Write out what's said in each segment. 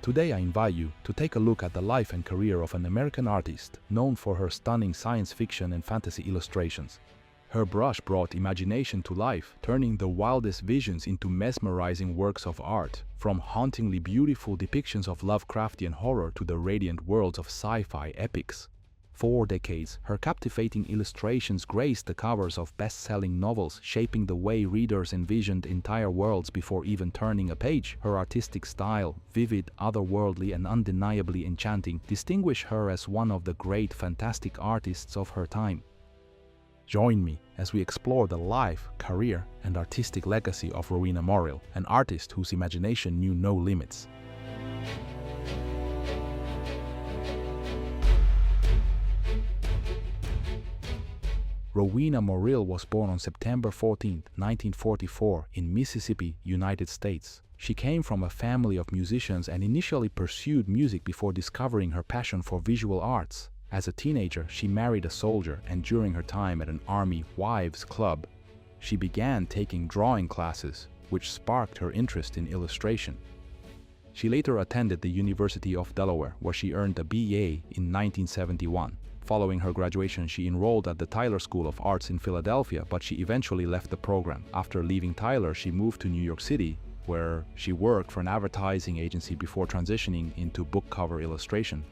Today I invite you to take a look at the life and career of an American artist known for her stunning science fiction and fantasy illustrations. Her brush brought imagination to life, turning the wildest visions into mesmerizing works of art, from hauntingly beautiful depictions of Lovecraftian horror to the radiant worlds of sci-fi epics. For decades, her captivating illustrations graced the covers of best-selling novels, shaping the way readers envisioned entire worlds before even turning a page. Her artistic style, vivid, otherworldly, and undeniably enchanting, distinguish her as one of the great fantastic artists of her time. Join me as we explore the life, career, and artistic legacy of Rowena Morrill, an artist whose imagination knew no limits. Rowena Morrill was born on September 14, 1944, in Mississippi, United States. She came from a family of musicians and initially pursued music before discovering her passion for visual arts. As a teenager, she married a soldier, and during her time at an Army Wives Club, she began taking drawing classes, which sparked her interest in illustration. She later attended the University of Delaware, where she earned a BA in 1971. Following her graduation, she enrolled at the Tyler School of Arts in Philadelphia, but she eventually left the program. After leaving Tyler, she moved to New York City, where she worked for an advertising agency before transitioning into book cover illustration.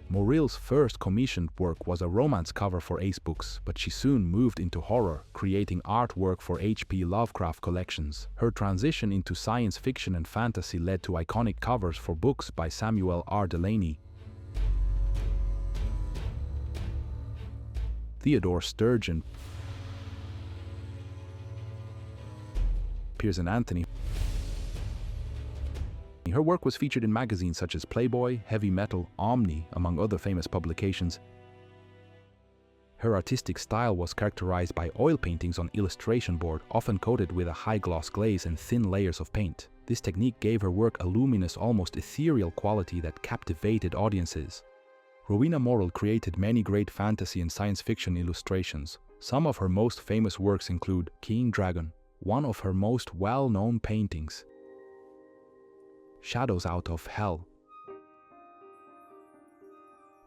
Morrill's first commissioned work was a romance cover for Ace Books, but she soon moved into horror, creating artwork for H.P. Lovecraft collections. Her transition into science fiction and fantasy led to iconic covers for books by Samuel R. Delany, Theodore Sturgeon, Piers and Anthony. Her work was featured in magazines such as Playboy, Heavy Metal, Omni, among other famous publications. Her artistic style was characterized by oil paintings on illustration board, often coated with a high-gloss glaze and thin layers of paint. This technique gave her work a luminous, almost ethereal quality that captivated audiences. Rowena Morrill created many great fantasy and science fiction illustrations. Some of her most famous works include King Dragon, one of her most well-known paintings, Shadows Out of Hell,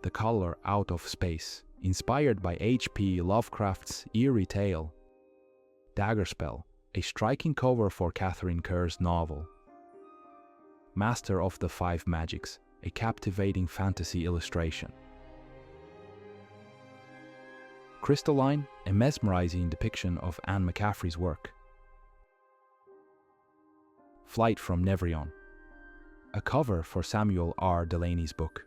The Color Out of Space, inspired by H.P. Lovecraft's eerie tale, Daggerspell, a striking cover for Catherine Kerr's novel, Master of the Five Magics, a captivating fantasy illustration, Crystalline, a mesmerizing depiction of Anne McCaffrey's work, Flight from Nevrion, a cover for Samuel R. Delany's book,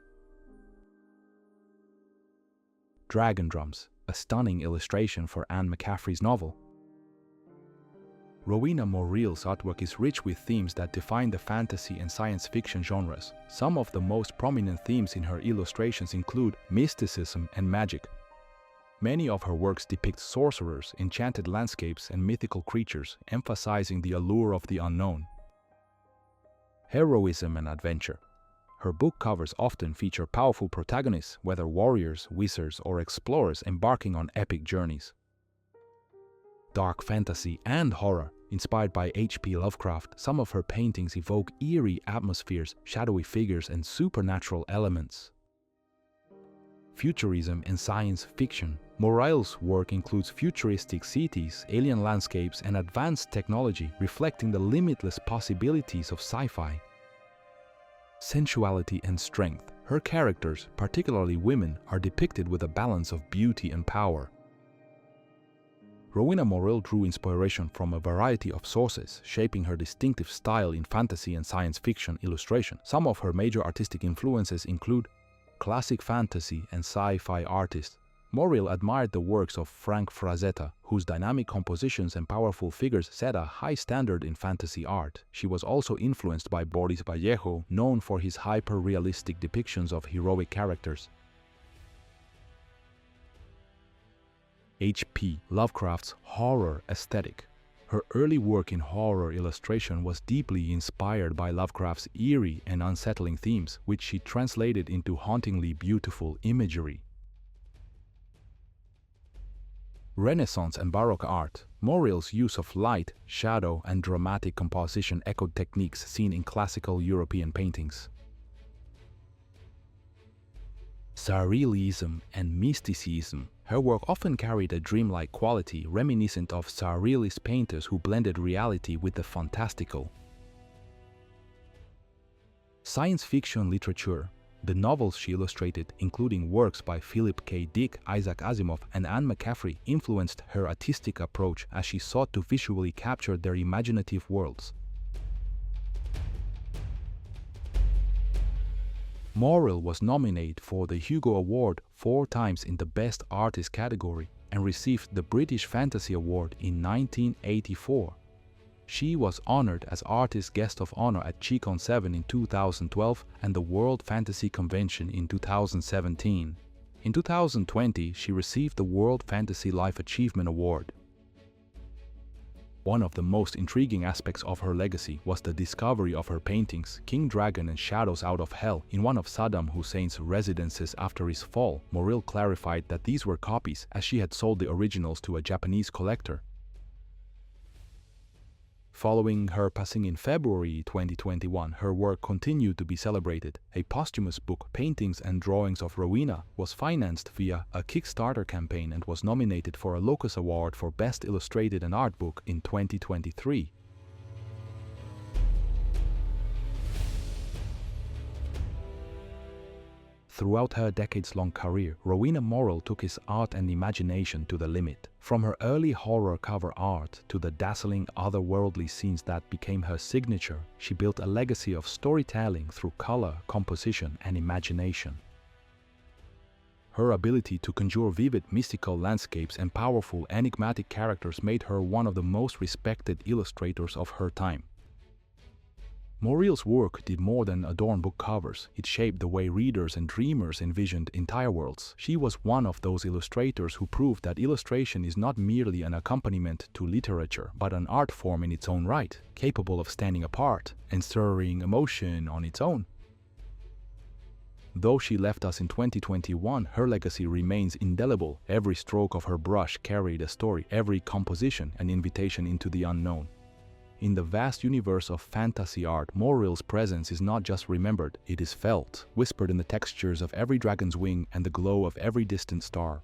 Dragon Drums, a stunning illustration for Anne McCaffrey's novel. Rowena Morrill's artwork is rich with themes that define the fantasy and science fiction genres. Some of the most prominent themes in her illustrations include mysticism and magic. Many of her works depict sorcerers, enchanted landscapes, and mythical creatures, emphasizing the allure of the unknown. Heroism and adventure. Her book covers often feature powerful protagonists, whether warriors, wizards, or explorers embarking on epic journeys. Dark fantasy and horror. Inspired by H.P. Lovecraft, some of her paintings evoke eerie atmospheres, shadowy figures, and supernatural elements. Futurism and science fiction. Morrill's work includes futuristic cities, alien landscapes, and advanced technology, reflecting the limitless possibilities of sci-fi. Sensuality and strength. Her characters, particularly women, are depicted with a balance of beauty and power. Rowena Morrill drew inspiration from a variety of sources, shaping her distinctive style in fantasy and science fiction illustration. Some of her major artistic influences include classic fantasy and sci-fi artists. Morrill admired the works of Frank Frazetta, whose dynamic compositions and powerful figures set a high standard in fantasy art. She was also influenced by Boris Vallejo, known for his hyper-realistic depictions of heroic characters. H.P. Lovecraft's horror aesthetic. Her early work in horror illustration was deeply inspired by Lovecraft's eerie and unsettling themes, which she translated into hauntingly beautiful imagery. Renaissance and Baroque art. Morrill's use of light, shadow, and dramatic composition echoed techniques seen in classical European paintings. surrealism, and mysticism. Her work often carried a dreamlike quality reminiscent of surrealist painters who blended reality with the fantastical. Science fiction literature. The novels she illustrated, including works by Philip K. Dick, Isaac Asimov, and Anne McCaffrey, influenced her artistic approach as she sought to visually capture their imaginative worlds. Morrill was nominated for the Hugo Award 4 times in the Best Artist category and received the British Fantasy Award in 1984. She was honored as Artist Guest of Honor at Chicon 7 in 2012 and the World Fantasy Convention in 2017. In 2020, she received the World Fantasy Life Achievement Award. One of the most intriguing aspects of her legacy was the discovery of her paintings, King Dragon and Shadows Out of Hell, in one of Saddam Hussein's residences after his fall. Morrill clarified that these were copies, as she had sold the originals to a Japanese collector. Following her passing in February 2021, her work continued to be celebrated. A posthumous book, Paintings and Drawings of Rowena, was financed via a Kickstarter campaign and was nominated for a Locus Award for Best Illustrated and Art Book in 2023. Throughout her decades-long career, Rowena Morrill took his art and imagination to the limit. From her early horror cover art to the dazzling otherworldly scenes that became her signature, she built a legacy of storytelling through color, composition, and imagination. Her ability to conjure vivid, mystical landscapes and powerful, enigmatic characters made her one of the most respected illustrators of her time. Morrill's work did more than adorn book covers. It shaped the way readers and dreamers envisioned entire worlds. She was one of those illustrators who proved that illustration is not merely an accompaniment to literature, but an art form in its own right, capable of standing apart and stirring emotion on its own. Though she left us in 2021, her legacy remains indelible. Every stroke of her brush carried a story, every composition an invitation into the unknown. In the vast universe of fantasy art, Morrill's presence is not just remembered, it is felt, whispered in the textures of every dragon's wing and the glow of every distant star.